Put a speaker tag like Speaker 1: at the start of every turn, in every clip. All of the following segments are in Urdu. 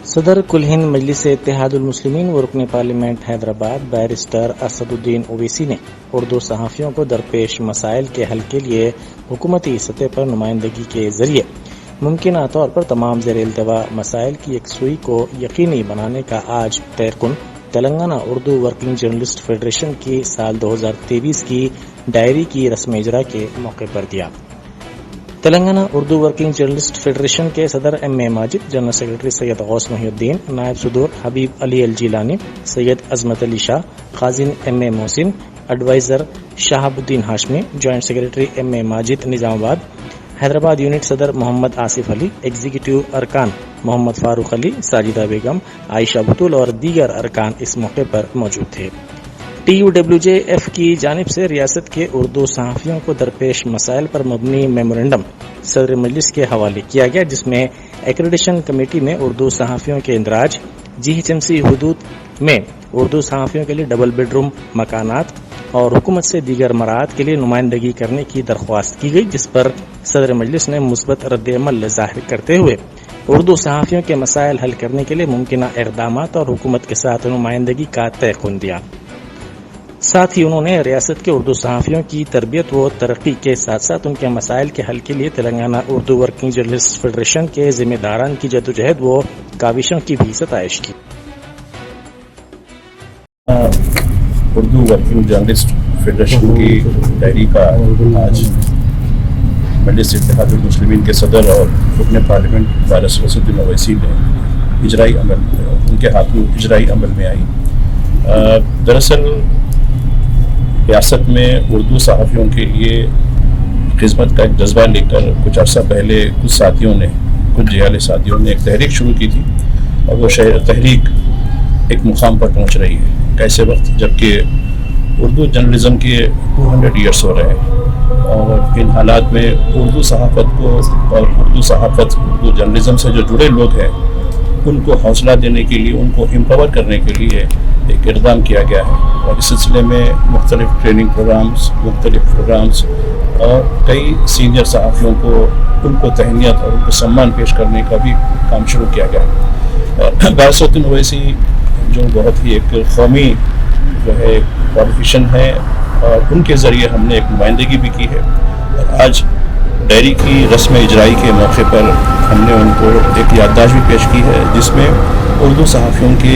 Speaker 1: صدر کل ہند مجلس اتحاد المسلمین و رکن پارلیمنٹ حیدرآباد بیرسٹر اسد الدین اویسی نے اردو صحافیوں کو درپیش مسائل کے حل کے لیے حکومتی سطح پر نمائندگی کے ذریعے ممکنہ طور پر تمام زیر التوا مسائل کی یکسوئی کو یقینی بنانے کا آج تیرکن Telangana Urdu working journalist federation کی سال 2023 کی ڈائری کی رسم اجرا کے موقع پر دیا۔ Telangana Urdu working journalist federation کے صدر ایم اے ماجد، جنرل سیکرٹری سید غوث محی الدین، نائب صدور حبیب علی الجیلانی، سید عظمت علی شاہ، خازن ایم اے محسن، ایڈوائزر شہاب الدین ہاشمی، جوائنٹ سیکرٹری ایم اے ماجد نظام آباد، حیدرآباد یونٹ صدر محمد آصف علی، ایگزیکٹو ارکان محمد فاروق علی، ساجدہ بیگم، عائشہ بطول اور دیگر ارکان اس موقع پر موجود تھے۔ TUWJF کی جانب سے ریاست کے اردو صحافیوں کو درپیش مسائل پر مبنی میمورنڈم صدر مجلس کے حوالے کیا گیا، جس میں ایکریڈیشن کمیٹی میں اردو صحافیوں کے اندراج، GHMC حدود میں اردو صحافیوں کے لیے ڈبل بیڈ روم مکانات اور حکومت سے دیگر مراعات کے لیے نمائندگی کرنے کی درخواست کی گئی، جس پر صدر مجلس نے مثبت رد عمل ظاہر کرتے ہوئے اردو صحافیوں کے مسائل حل کرنے کے لیے ممکنہ اقدامات اور حکومت کے ساتھ نمائندگی کا تیقن دیا۔ ساتھ ہی انہوں نے ریاست کے اردو صحافیوں کی تربیت و ترقی کے ساتھ ساتھ ان کے مسائل کے حل کے لیے Telangana Urdu working journalist federation کے ذمہ داران کی جدوجہد و کاوشوں کی بھی ستائش کی۔
Speaker 2: اردو ورکنگ جرنلسٹ فیڈریشن کی ڈائری کا آج مجلس اتحاد المسلمین کے صدر اور رکن پارلیمنٹ بیرسٹر اسد الدین اویسی نے اجرائی عمل ان کے ہاتھوں اجرائی عمل میں آئی۔ دراصل ریاست میں اردو صحافیوں کے لیے خدمت کا ایک جذبہ لے کر کچھ عرصہ پہلے کچھ جیال ساتھیوں نے ایک تحریک شروع کی تھی، اور وہ تحریک ایک مقام پر پہنچ رہی ہے کیسے وقت جبکہ اردو جرنلزم کے 200 ایئرس ہو رہے ہیں، اور ان حالات میں اردو صحافت کو اور اردو جرنلزم سے جو جڑے لوگ ہیں ان کو حوصلہ دینے کے لیے، ان کو امپاور کرنے کے لیے ایک اقدام کیا گیا ہے، اور اس سلسلے میں مختلف ٹریننگ پروگرامز اور کئی سینئر صحافیوں کو ان کو تہنیت اور ان کو سمان پیش کرنے کا بھی کام شروع کیا گیا ہے۔ بیرسٹر اسد الدین اویسی جو بہت ہی ایک قومی کوالیفیکیشن ہے، اور ان کے ذریعے ہم نے ایک نمائندگی بھی کی ہے، اور آج ڈائری کی رسم اجرائی کے موقع پر ہم نے ان کو ایک یادداشت بھی پیش کی ہے، جس میں اردو صحافیوں کے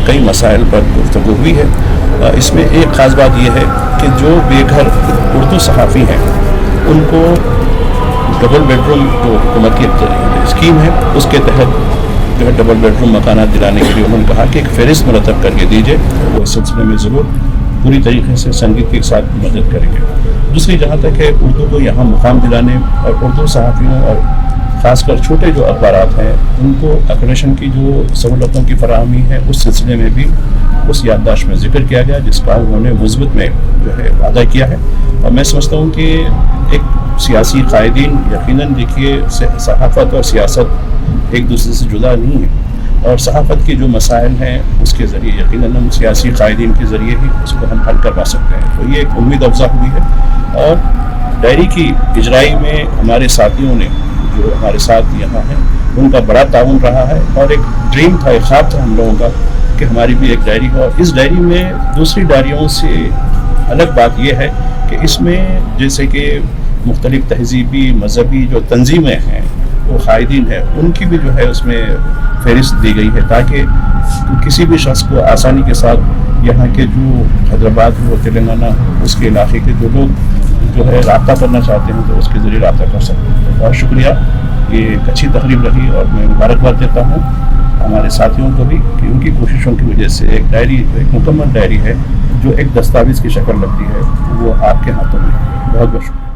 Speaker 2: کئی مسائل پر گفتگو ہوئی ہے۔ اس میں ایک خاص بات یہ ہے کہ جو بے گھر اردو صحافی ہیں ان کو ڈبل بیڈ روم جو حکومت کی اسکیم ہے اس کے تحت جو ہے ڈبل بیڈ روم مکانات دلانے کے لیے انہوں نے کہا کہ ایک فہرست مرتب کر کے دیجیے، وہ اس سلسلے میں ضرور پوری طریقے سے سنجیدگی کے ساتھ مدد کریں گے۔ دوسری جہاں تک ہے اردو کو یہاں مقام دلانے اور اردو صحافیوں اور خاص کر چھوٹے جو اخبارات ہیں ان کو ایکریڈیشن کی جو سہولتوں کی فراہمی ہے اس سلسلے میں بھی اس یادداشت میں ذکر کیا گیا، جس کا انہوں نے مثبت میں جو ہے وعدہ کیا ہے۔ اور میں سمجھتا ہوں کہ ایک سیاسی قائدین یقیناً دیکھیے صحافت اور سیاست ایک دوسرے سے جدا نہیں ہے، اور صحافت کے جو مسائل ہیں اس کے ذریعے یقیناً ہم سیاسی قائدین کے ذریعے ہی اس کو ہم حل کروا سکتے ہیں۔ تو یہ ایک امید افزا ہوئی ہے، اور ڈائری کی اجرائی میں ہمارے ساتھیوں نے جو ہمارے ساتھ یہاں ہیں ان کا بڑا تعاون رہا ہے، اور ایک ڈریم تھا، ایک خواب تھا ہم لوگوں کا کہ ہماری بھی ایک ڈائری ہو۔ اور اس ڈائری میں دوسری ڈائریوں سے الگ بات یہ ہے کہ اس میں جیسے کہ مختلف تہذیبی مذہبی جو تنظیمیں ہیں وہ قائدین ہیں ان کی بھی جو ہے اس میں فہرست دی گئی ہے، تاکہ کسی بھی شخص کو آسانی کے ساتھ یہاں کے جو حیدرآباد ہو تلنگانہ اس کے علاقے کے جو لوگ جو ہے رابطہ کرنا چاہتے ہیں تو اس کے ذریعے رابطہ کر سکتے ہیں۔ بہت شکریہ، یہ ایک اچھی تقریب رہی، اور میں مبارکباد دیتا ہوں ہمارے ساتھیوں کو بھی کہ ان کی کوششوں کی وجہ سے ایک ڈائری ایک مکمل ڈائری ہے جو ایک دستاویز کی شکل لگتی ہے، وہ آپ کے ہاتھوں میں۔ بہت بہت شکریہ۔